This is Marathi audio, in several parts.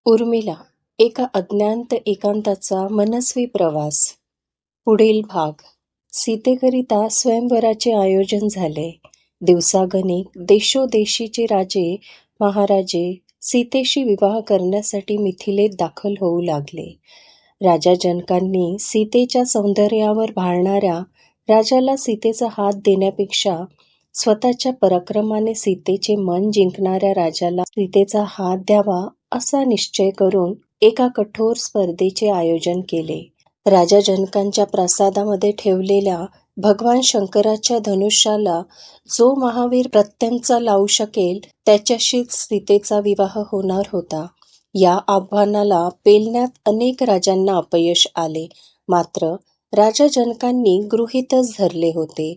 उर्मिला एका अज्ञात एकांताचा मनस्वी प्रवास. पुढील भाग. सीतेकरिता स्वयंवराचे आयोजन झाले. दिवसागणिक देशोदेशीचे राजे महाराजे सीतेशी विवाह करण्यासाठी मिथिलेत दाखल होऊ लागले. राजा जनकांनी सीतेच्या सौंदर्यावर भाळणाऱ्या राजाला सीतेचा हात देण्यापेक्षा स्वतःच्या पराक्रमाने सीतेचे मन जिंकणाऱ्या राजाला सीतेचा हात द्यावा असा निश्चय करून एका कठोर स्पर्धेचे आयोजन केले. राजा जनकांच्या प्रासादामध्ये ठेवलेल्या भगवान शंकराच्या धनुष्याला जो महावीर प्रत्यंचा लावू शकेल त्याच्याशीच सीतेचा विवाह होणार होता. या आव्हानाला पेलण्यात अनेक राजांना अपयश आले. मात्र राजा जनकांनी गृहीतच धरले होते.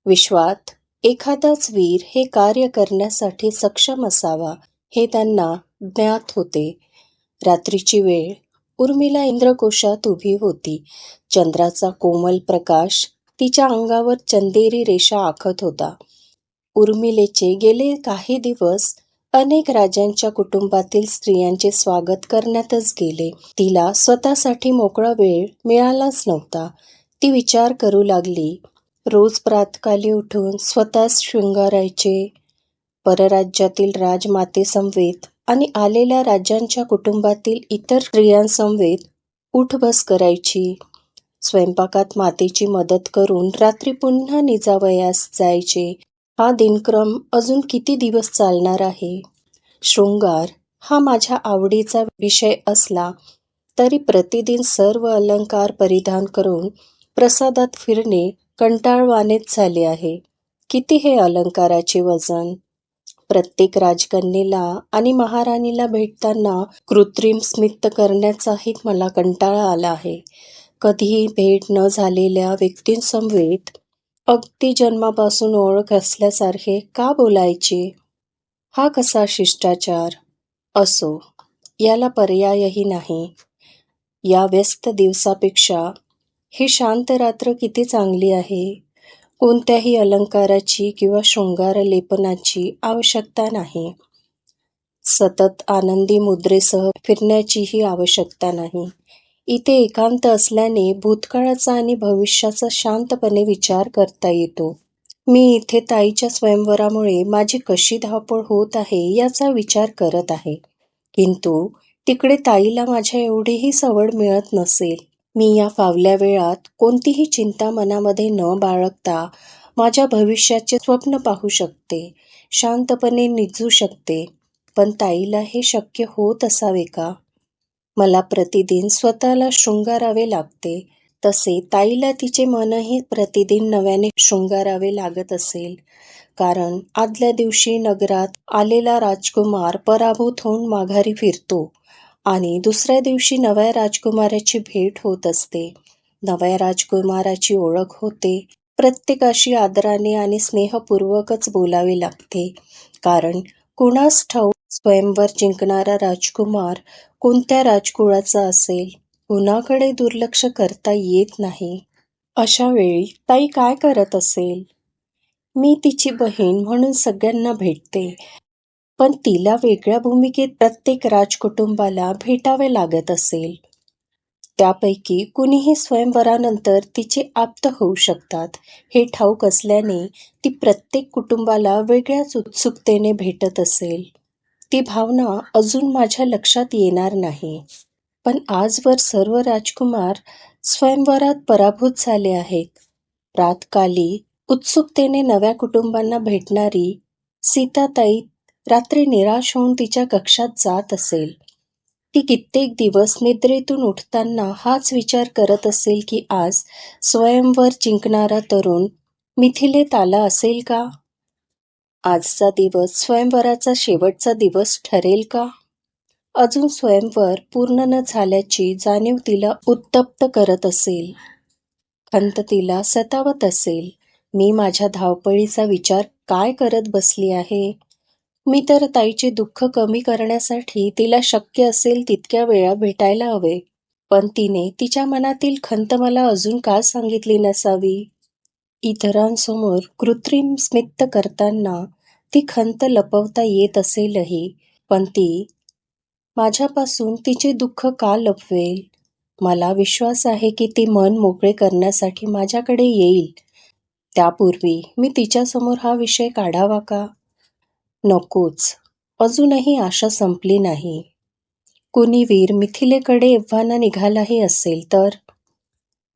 विश्वात एखादाच वीर हे कार्य करण्यासाठी सक्षम असावा हे त्यांना ज्ञात होते. रात्रीची वेळ. उर्मिला इंद्रकोशात उभी होती. चंद्राचा कोमल प्रकाश तिच्या अंगावर चंदेरी रेषा आखत होता. उर्मिलेचे गेले काही दिवस अनेक राजांच्या कुटुंबातील स्त्रियांचे स्वागत करण्यातच गेले. तिला स्वतःसाठी मोकळा वेळ मिळालाच नव्हता. ती विचार करू लागली. रोज प्रातःकाली उठून स्वतःच शृंगारायचे, परराज्यातील राजमातेसमवेत आणि आलेल्या राजांच्या कुटुंबातील इतर स्त्रियांसमवेत उठबस करायची. स्वयंपाकात मातेची मदत करून रात्री पुन्हा निजावयास जायचे. हा दिनक्रम अजून किती दिवस चालणार आहे? शृंगार हा माझ्या आवडीचा विषय असला तरी प्रतिदिन सर्व अलंकार परिधान करून प्रसादात फिरणे कंटाळवाणेच झाले आहे. किती हे अलंकाराचे वजन? प्रत्येक राजकन्येला आणि महाराणीला भेटताना कृत्रिम स्मित करण्याचाही मला कंटाळा आला आहे. कधीही भेट न झालेल्या व्यक्तींसमवेत अगदी जन्मापासून ओळख असल्यासारखे का बोलायचे? हा कसा शिष्टाचार? असो, याला पर्यायही नाही. या व्यस्त दिवसापेक्षा ही शांत रात्र किती चांगली आहे. कोणत्याही अलंकाराची किंवा शृंगार लेपनाची आवश्यकता नाही. सतत आनंदी मुद्रेसह फिरण्याचीही आवश्यकता नाही. इथे एकांत असल्याने भूतकाळाचा आणि भविष्याचा शांतपणे विचार करता येतो. मी इथे ताईच्या स्वयंवरामुळे माझी कशी धावपळ होत आहे याचा विचार करत आहे. किंतु तिकडे ताईला माझ्या एवढीही सवड मिळत नसेल. मी या फावल्या वेळात कोणतीही चिंता मनामध्ये न बाळगता माझ्या भविष्याचे स्वप्न पाहू शकते, शांतपणे निजू शकते. पण ताईला हे शक्य होत असावे का? मला प्रतिदिन स्वतःला शृंगारावे लागते, तसे ताईला तिचे मनही प्रतिदिन नव्याने शृंगारावे लागत असेल. कारण आदल्या दिवशी नगरात आलेला राजकुमार पराभूत होऊन माघारी फिरतो आणि दुसऱ्या दिवशी नव्या राजकुमाराची भेट होत असते. नव्या राजकुमाराची ओळख होते. प्रत्येकाशी आदराने आणि स्नेहपूर्वकच बोलावे लागते. कारण कुणास ठाऊक स्वयंवर जिंकणारा राजकुमार कोणत्या राजकुळाचा असेल. कुणाकडे दुर्लक्ष करता येत नाही. अशा वेळी ताई काय करत असेल? मी तिची बहीण म्हणून सगळ्यांना भेटते, पण तिला वेगळ्या भूमिकेत प्रत्येक राजकुटुंबाला भेटावे लागत असेल. त्यापैकी कुणीही स्वयंवरानंतर तिचे आप्त होऊ शकतात हे ठाऊक असल्याने ती प्रत्येक कुटुंबाला वेगळ्याच उत्सुकतेने भेटत असेल. ती भावना अजून माझ्या लक्षात येणार नाही. पण आजवर सर्व राजकुमार स्वयंवरात पराभूत झाले आहेत. प्रातःकाली उत्सुकतेने नव्या कुटुंबांना भेटणारी सीताताई रात्री निराश होऊन तिच्या कक्षात जात असेल. ती कित्येक दिवस निद्रेतून उठताना हाच विचार करत असेल की आज स्वयंवर जिंकणारा तरुण मिथिलेत आला असेल का? आजचा दिवस स्वयंवराचा शेवटचा दिवस ठरेल का? अजून स्वयंवर पूर्ण न झाल्याची जाणीव तिला उत्तप्त करत असेल. खंत तिला सतावत असेल. मी माझ्या धावपळीचा विचार काय करत बसली आहे? मी तर ताईचे दुःख कमी करण्यासाठी तिला शक्य असेल तितक्या वेळा भेटायला हवे. पण तिने तिच्या मनातील खंत मला अजून का सांगितली नसावी? इतरांसमोर कृत्रिम स्मित करताना ती खंत लपवता येत असेलही, पण ती माझ्यापासून तिचे दुःख का लपवेल? मला विश्वास आहे की ती मन मोकळे करण्यासाठी माझ्याकडे येईल. त्यापूर्वी मी तिच्यासमोर हा विषय काढावा का? नकोच. अजूनही आशा संपली नाही. कुणी वीर मिथिलेकडे एव्हाना निघालाही असेल तर?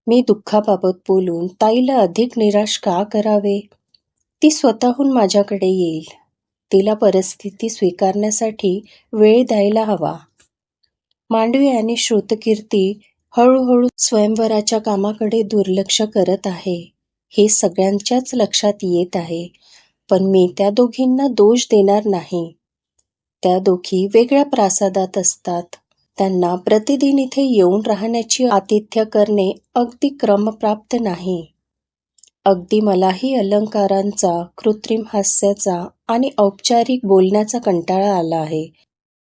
मी दुःखाबाबत बोलून ताईला अधिक निराश का करावे? ती स्वतःहून माझ्याकडे येईल. तिला परिस्थिती स्वीकारण्यासाठी वेळ द्यायला हवा. मांडवी आणि श्रुतकीर्ती हळूहळू स्वयंवराच्या कामाकडे दुर्लक्ष करत आहे, हे सगळ्यांच्याच लक्षात येत आहे. पण मी त्या दोघींना दोष देणार नाही. त्या दोघी वेगळ्या प्रासादात असतात. त्यांना प्रतिदिन इथे येऊन राहण्याची आतिथ्य करणे अगदी क्रमप्राप्त नाही. अगदी मलाही अलंकारांचा, कृत्रिम हास्याचा आणि औपचारिक बोलण्याचा कंटाळा आला आहे.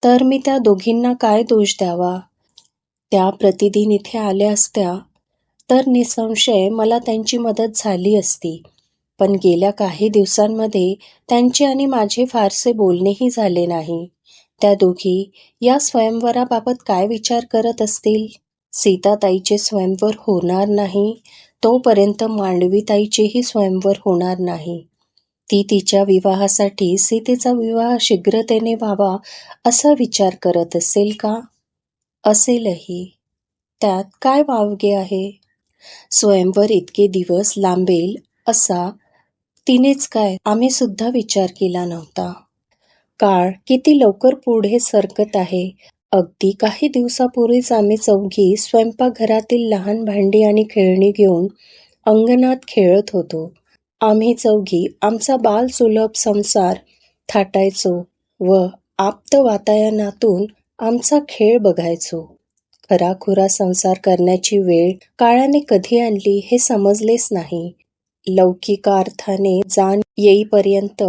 तर मी त्या दोघींना काय दोष द्यावा? त्या प्रतिदिन इथे आल्या असत्या तर निसंशय मला त्यांची मदत झाली असती. पण गेल्या काही दिवसांमध्ये त्यांचे आणि माझे फारसे बोलणेही झाले नाही. त्या दोघी या स्वयंवराबाबत काय विचार करत असतील? सीताताईचे स्वयंवर होणार नाही तोपर्यंत मांडवीताईचेही स्वयंवर होणार नाही. ती तिच्या विवाहासाठी सीतेचा विवाह शीघ्रतेने व्हावा असा विचार करत असेल का? असेलही. त्यात काय वावगे आहे? स्वयंवर इतके दिवस लांबेल असा तिनेच काय आम्ही सुद्धा विचार केला नव्हता. काळ किती लवकर पुढे सरकत आहे. अगदी काही दिवसापूर्वीच आम्ही चौघी स्वयंपाकघरातील लहान भांडी आणि खेळणी घेऊन अंगणात खेळत होतो. आम्ही चौघी आमचा बालसुलभ संसार थाटायचो व आप्त वातायनातून आमचा खेळ बघायचो. खराखुरा संसार करण्याची वेळ काळाने कधी आणली हे समजलेच नाही. लौकिकार्थाने जाण येईपर्यंत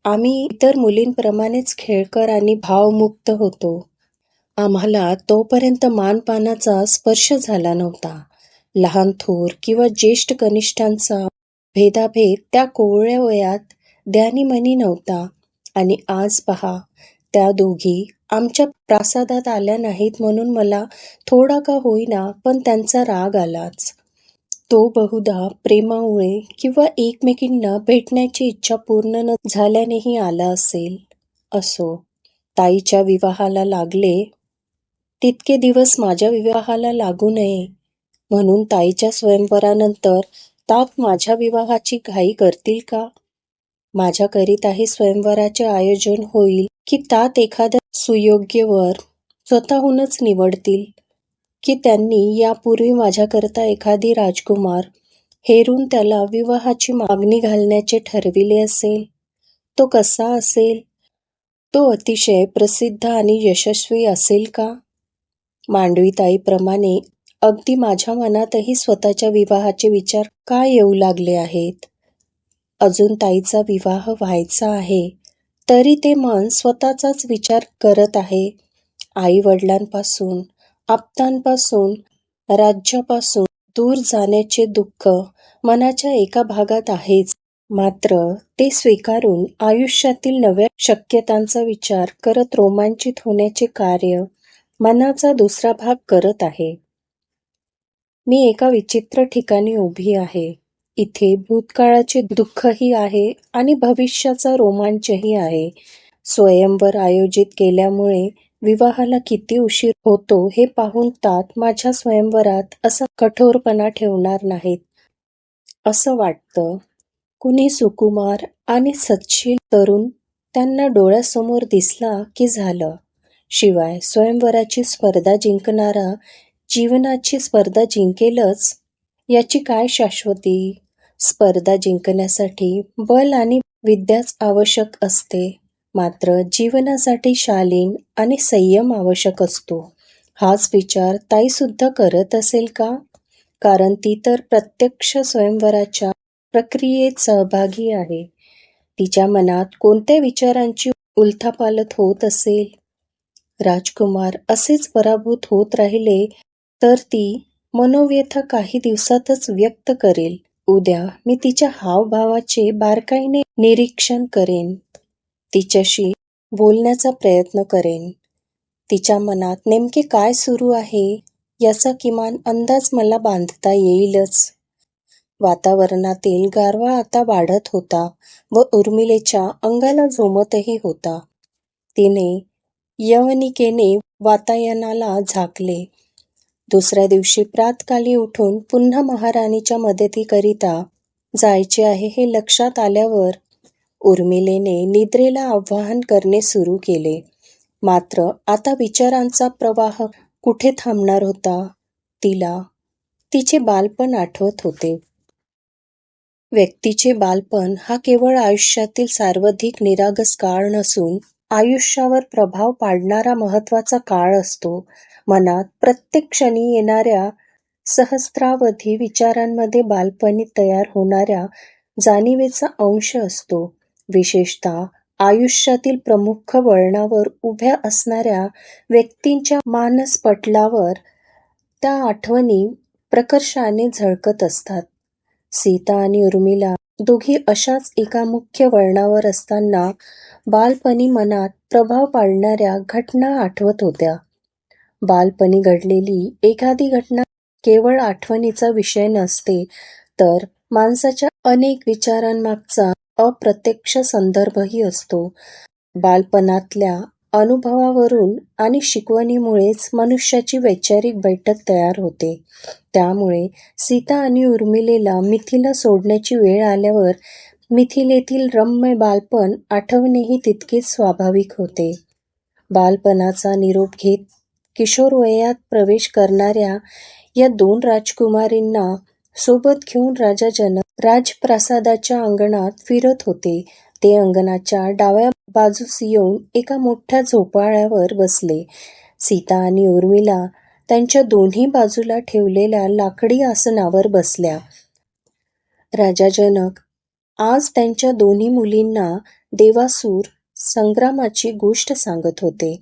आम्ही इतर मुलींप्रमाणेच खेळकर आणि भावमुक्त होतो. आम्हाला तोपर्यंत मानपानाचा स्पर्श झाला नव्हता. लहान थोर किंवा ज्येष्ठ कनिष्ठांचा भेदाभेद त्या कोवळ्या वयात ध्यानीमनी नव्हता. आणि आज पहा, त्या दोघी आमच्या प्रासादात आल्या नाहीत म्हणून मला थोडा का होईना पण त्यांचा राग आलाच. तो बहुधा प्रेमामुळे किंवा एकमेकींना भेटण्याची इच्छा पूर्ण न झाल्यानेही आला असेल. असो, ताईच्या विवाहाला लागले तितके दिवस माझ्या विवाहाला लागू नये म्हणून ताईच्या स्वयंवरानंतर ताक माझ्या विवाहाची घाई करतील का? माझ्याकरिताही स्वयंवराचे आयोजन होईल की तात एखाद्या सुयोग्य वर स्वतःहूनच निवडतील की त्यांनी यापूर्वी माझ्याकरता एखादी राजकुमार हेरून त्याला विवाहाची मागणी घालण्याचे ठरविले असेल? तो कसा असेल? तो अतिशय प्रसिद्ध आणि यशस्वी असेल का? मांडवीताईप्रमाणे अगदी माझ्या मनातही स्वतःच्या विवाहाचे विचार का येऊ लागले आहेत? अजून ताईचा विवाह व्हायचा आहे तरी ते मन स्वतःचाच विचार करत आहे. आई वडिलांपासून, आप्तांपासून, राज्यापासून दूर जाण्याचे दुःख मनाच्या एका भागात आहेच. मात्र ते स्वीकारून आयुष्यातील नव्या शक्यतांचा विचार करत रोमांचित होण्याचे कार्य मनाचा दुसरा भाग करत आहे. मी एका विचित्र ठिकाणी उभी आहे. इथे भूतकाळाचे दुःखही आहे आणि भविष्याचा रोमांचही आहे. स्वयंवर आयोजित केल्यामुळे विवाहाला किती उशीर होतो हे पाहून तात माझ्या स्वयंवरात असा कठोरपणा ठेवणार नाहीत असं वाटतं. कुणी सुकुमार आणि सत्शील तरुण त्यांना डोळ्यासमोर दिसला की झालं. शिवाय स्वयंवराची स्पर्धा जिंकणारा जीवनाची स्पर्धा जिंकेलच याची काय शाश्वती? स्पर्धा जिंकण्यासाठी बल आणि विद्याच आवश्यक असते, मात्र जीवनासाठी शालीन आणि संयम आवश्यक असतो. हाच विचार ताईसुद्धा करत असेल का? कारण ती तर प्रत्यक्ष स्वयंवराच्या प्रक्रियेत सहभागी आहे. तिच्या मनात कोणत्या विचारांची उलथापालथ होत असेल? राजकुमार असेच पराभूत होत राहिले तर ती मनोव्यथा काही दिवसातच व्यक्त करेल. उद्या मी तिच्या हावभावाचे बारकाईने निरीक्षण करेन. तिच्याशी बोलण्याचा प्रयत्न करेन. तिच्या मनात नेमके काय सुरू आहे याचा किमान अंदाज मला बांधता येईलच. वातावरणातील गारवा आता वाढत होता व उर्मिलेच्या अंगाला झोमतही होता. तिने यवनिकेने वातायनाला झाकले. दुसऱ्या दिवशी प्रातकाली उठून पुन्हा महाराणीच्या मदतीकरिता जायचे आहे हे लक्षात आल्यावर उर्मिलेने निद्रेला आवाहन करणे सुरू केले. मात्र आता विचारांचा प्रवाह कुठे थांबणार होता. तिला तिचे बालपण आठवत होते. व्यक्तीचे बालपण हा केवळ आयुष्यातील सर्वाधिक निरागस काळ नसून आयुष्यावर प्रभाव पाडणारा महत्त्वाचा काळ असतो. मनात प्रत्येक क्षणी येणाऱ्या सहस्रावधी विचारांमध्ये बालपणी तयार होणाऱ्या जाणिवेचा अंश असतो. विशेषतः आयुष्यातील प्रमुख वळणावर उभ्या असणाऱ्या व्यक्तींच्या मानसपटलावर त्या आठवणी प्रकर्षाने झळकत असतात. सीता आणि उर्मिला दोघी अशाच एका मुख्य वळणावर असताना बालपणी मनात प्रभाव पाडणाऱ्या घटना आठवत होत्या. बालपणी घडलेली एखादी घटना केवळ आठवणीचा विषय नसते, तर माणसाच्या अनेक विचारांमागचा अप्रत्यक्ष संदर्भही असतो. बालपणातल्या अनुभवावरून आणि शिकवणीमुळेच मनुष्याची वैचारिक बैठक तयार होते. त्यामुळे सीता आणि उर्मिलेला मिथिला सोडण्याची वेळ आल्यावर मिथिलेतील रम्य बालपण आठवणेही तितकेच स्वाभाविक होते. बालपणाचा निरोप घेत किशोरवयात प्रवेश करणाऱ्या या दोन राजकुमारींना सोबत घेऊन राजा जनक राजप्रासादाच्या अंगणात फिरत होते. ते अंगणाच्या डाव्या बाजूस येऊन एका मोठ्या झोपाळ्यावर बसले. सीता आणि उर्मिला त्यांच्या दोन्ही बाजूला ठेवलेल्या लाकडी आसनावर बसल्या. राजा जनक आज त्यांच्या दोन्ही मुलींना देवासुर संग्रामाची गोष्ट सांगत होते.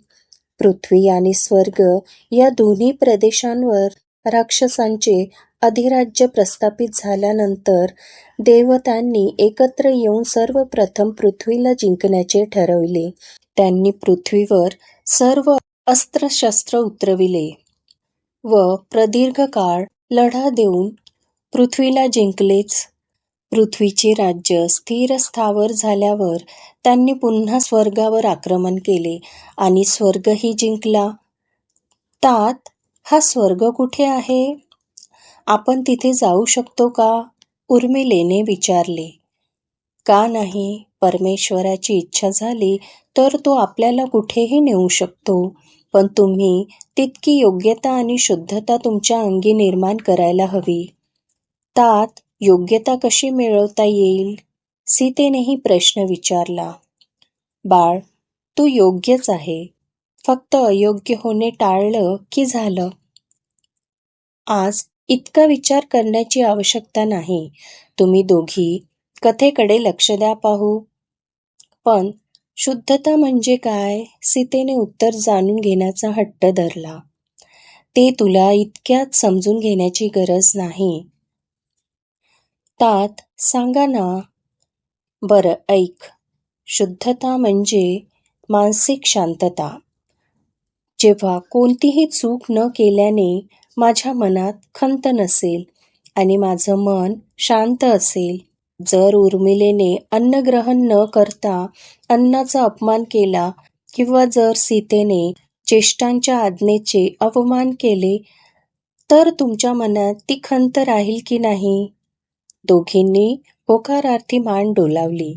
पृथ्वी आणि स्वर्ग या दोन्ही प्रदेशांवर राक्षसांचे अधिराज्य प्रस्थापित झाल्यानंतर देवतांनी एकत्र येऊन सर्वप्रथम पृथ्वीला जिंकण्याचे ठरविले. त्यांनी पृथ्वीवर सर्व अस्त्रशस्त्र उतरविले व प्रदीर्घ काळ लढा देऊन पृथ्वीला जिंकलेच. पृथ्वीचे राज्य स्थिर स्थावर झाल्यावर त्यांनी पुन्हा स्वर्गावर आक्रमण केले आणि स्वर्गही जिंकला. तात हा स्वर्ग कुठे आहे? आपण तिथे जाऊ शकतो का? उर्मिलेने विचारले. का नाही? परमेश्वराची इच्छा झाली तर तो आपल्याला कुठेही नेऊ शकतो, पण तुम्ही तितकी योग्यता आणि शुद्धता तुमच्या अंगी निर्माण करायला हवी. तात योग्यता कशी मिळवता येईल? सीतेनेही प्रश्न विचारला. बाळ, तू योग्यच आहे. फक्त अयोग्य होणे टाळलं की झालं. आज इतका विचार करण्याची आवश्यकता नाही. तुम्ही दोघी कथेकडे लक्ष द्या पाहू. पण शुद्धता म्हणजे काय? सीतेने उत्तर जाणून घेण्याचा हट्ट धरला. ते तुला इतक्यात समजून घेण्याची गरज नाही. तात सांगा ना. बरं ऐक. शुद्धता म्हणजे मानसिक शांतता. जेव्हा कोणतीही चूक न केल्याने माझ्या मनात खंत नसेल आणि माझं मन शांत असेल. जर उर्मिलेने अन्नग्रहण न करता अन्नाचा अपमान केला किंवा जर सीतेने ज्येष्ठांच्या आज्ञेचे अवमान केले तर तुमच्या मनात ती खंत राहील की नाही? दोघींनी होकारार्थी मान डोलावली.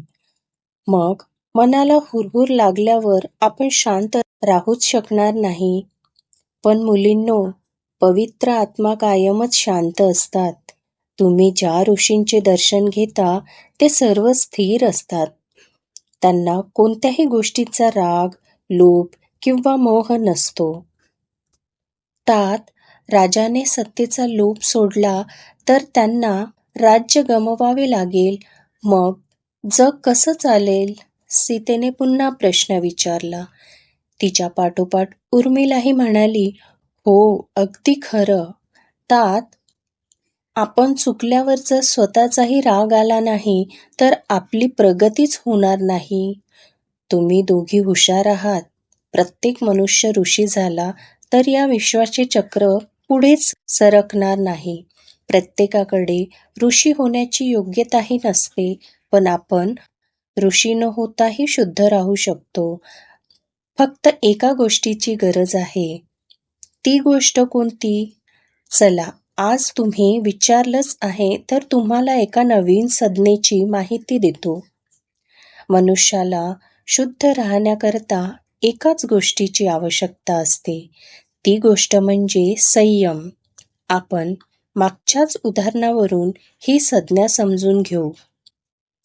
मग मनाला हुरहुर लागल्यावर आपण शांत राहूच शकणार नाही. पण मुलींनो, पवित्र आत्मा कायमच शांत असतात. तुम्ही ज्या ऋषींचे दर्शन घेता ते सर्व स्थिर असतात. त्यांना कोणत्याही गोष्टीचा राग, लोभ किंवा मोह नसतो. तात राजाने सत्तेचा लोभ सोडला तर त्यांना राज्य गमवावे लागेल. मग जग कसं चालेल? सीतेने पुन्हा प्रश्न विचारला. तिच्या पाठोपाठ उर्मिलाही म्हणाली, हो, अगदी खरं. तात, आपण चुकल्यावर जर स्वतःचाही राग आला नाही तर आपली प्रगतीच होणार नाही. तुम्ही दोघी हुशार आहात. प्रत्येक मनुष्य ऋषी झाला तर या विश्वाचे चक्र पुढेच सरकणार नाही. प्रत्येकाकडे ऋषी होण्याची योग्यताही नसते, पण आपण ऋषी न होताही शुद्ध राहू शकतो. फक्त एका गोष्टीची गरज आहे. ती गोष्ट कोणती? चला, आज तुम्ही विचारलंच आहे तर तुम्हाला एका नवीन संज्ञेची माहिती देतो. मनुष्याला शुद्ध राहण्याकरता एकाच गोष्टीची आवश्यकता असते. ती गोष्ट म्हणजे संयम. आपण मागच्याच उदाहरणावरून ही संज्ञा समजून घेऊ.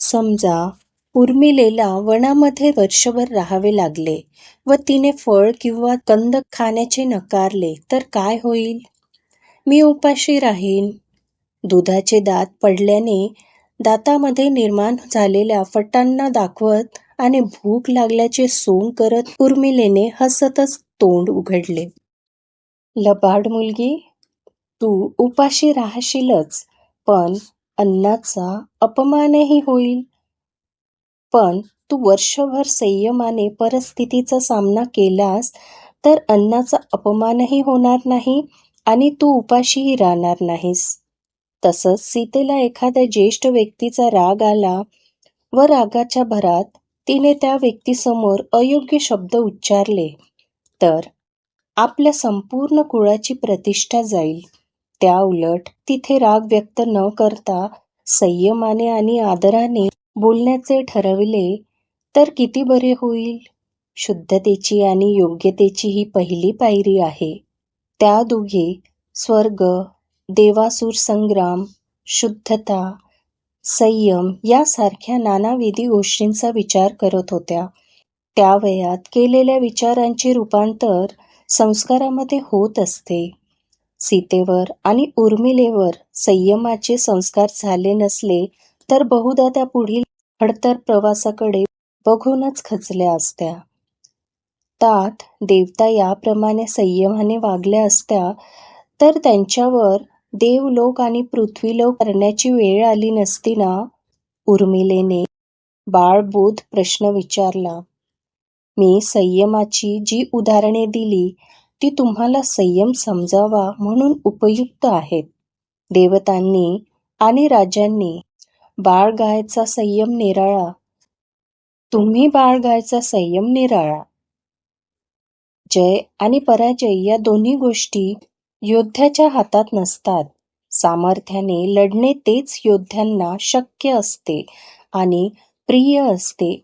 समजा उर्मिलेला वनामध्ये वर्षभर राहावे लागले व तिने फळ किंवा कंद खाण्याचे नकारले तर काय होईल? मी उपाशी राहीन. दुधाचे दात पडल्याने दातामध्ये निर्माण झालेल्या फटांना दाखवत आणि भूक लागल्याचे सोंग करत उर्मिलेने हसतच तोंड उघडले. लबाड मुलगी, तू उपाशी राहशीलच, पण अन्नाचा अपमानही होईल. पण तू वर्षभर संयमाने परिस्थितीचा सामना केलास तर अन्नाचा अपमानही होणार नाही आणि तू उपाशीही राहणार नाहीस. तसंच सीतेला एखाद्या ज्येष्ठ व्यक्तीचा राग आला व रागाच्या भरात तिने त्या व्यक्तीसमोर अयोग्य शब्द उच्चारले तर आपल्या संपूर्ण कुळाची प्रतिष्ठा जाईल. त्या उलट तिथे राग व्यक्त न करता संयमाने आणि आदराने बोलण्याचे ठरविले तर किती बरे होईल. शुद्धतेची आणि योग्यतेची ही पहिली पायरी आहे. त्या दोघे स्वर्ग, देवासुर संग्राम, शुद्धता, संयम यासारख्या नानाविधी गोष्टींचा विचार करत होत्या. त्या वयात केलेल्या विचारांचे रूपांतर संस्कारामध्ये होत असते. सीतेवर आणि उर्मिलेवर संयमाचे संस्कार झाले नसले तर बहुधा त्या पुढील खडतर प्रवासाकडे बघूनच खचल्या असत्या. तात देवता याप्रमाणे संयमाने वागल्या असत्या तर त्यांच्यावर देवलोक आणि पृथ्वीलोक करण्याची वेळ आली नसती ना. उर्मिलेने बाळबोध प्रश्न विचारला. मी संयमाची जी उदाहरणे दिली ती तुम्हाला संयम समजावा म्हणून उपयुक्त आहेत. देवतांनी आणि राजांनी बाळगायचा संयम निराळा. तुम्ही बाळगायचा संयम निराळा. जय आणि पराजय या दोन्ही गोष्टी योद्ध्याच्या हातात नसतात. सामर्थ्याने लढणे तेच योद्ध्यांना शक्य असते आणि प्रिय असते.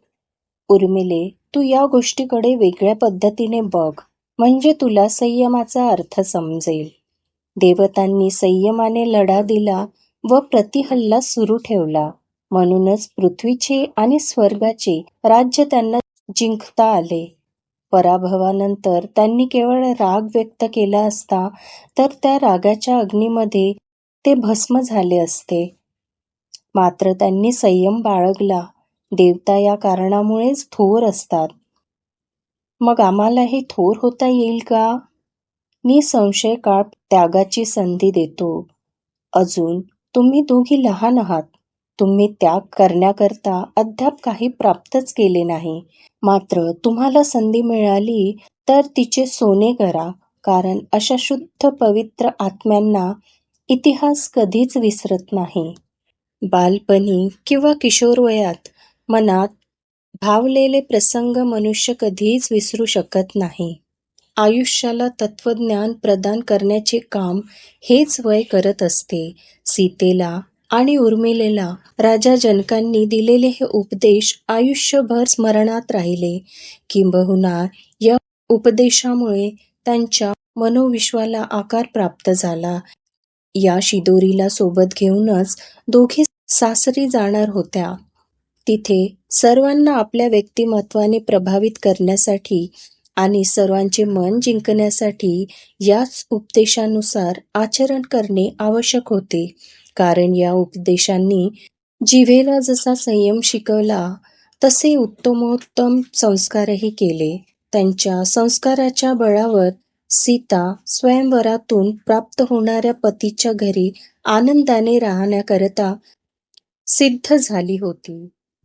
उर्मिले, तू या गोष्टीकडे वेगळ्या पद्धतीने बघ, म्हणजे तुला संयमाचा अर्थ समजेल. देवतांनी संयमाने लढा दिला व प्रतिहल्ला सुरू ठेवला. म्हणूनच पृथ्वीचे आणि स्वर्गाचे राज्य त्यांना जिंकता आले. पराभवानंतर त्यांनी केवळ राग व्यक्त केला असता तर त्या रागाच्या अग्नीमध्ये ते भस्म झाले असते. मात्र त्यांनी संयम बाळगला. देवता या कारणामुळेच थोर असतात. मग आम्हालाही थोर होता येईल का? निसंशय काळ त्यागाची संधी देतो. अजून तुम्ही दोघी लहान आहात. तुम्ही त्याग करण्याकरता अद्याप काही प्राप्तच केले नाही. मात्र तुम्हाला संधी मिळाली तर तिचे सोने करा, कारण अशा शुद्ध पवित्र आत्म्यांना इतिहास कधीच विसरत नाही. बालपणी किंवा किशोरवयात मनात भावलेले प्रसंग मनुष्य कधीच विसरू शकत नाही. आयुष्याला तत्वज्ञान प्रदान करण्याचे काम हेच वय करत असते. सीतेला आणि उर्मिलेला राजा जनकांनी दिलेले हे उपदेश आयुष्यभर स्मरणात राहिले. किंबहुना या उपदेशामुळे त्यांच्या मनोविश्वाला आकार प्राप्त झाला. या शिदोरीला सोबत घेऊनच दोघी सासरी जाणार होत्या. तिथे सर्वांना आपल्या व्यक्तिमत्वाने प्रभावित करण्यासाठी आणि सर्वांचे मन जिंकण्यासाठी याच उपदेशानुसार आचरण करणे आवश्यक होते. कारण या उपदेशांनी जिभेला जसा संयम शिकवला तसे उत्तमोत्तम संस्कारही केले. त्यांच्या संस्काराच्या बळावर सीता स्वयंवरातून प्राप्त होणाऱ्या पतीच्या घरी आनंदाने राहण्याकरता सिद्ध झाली होती.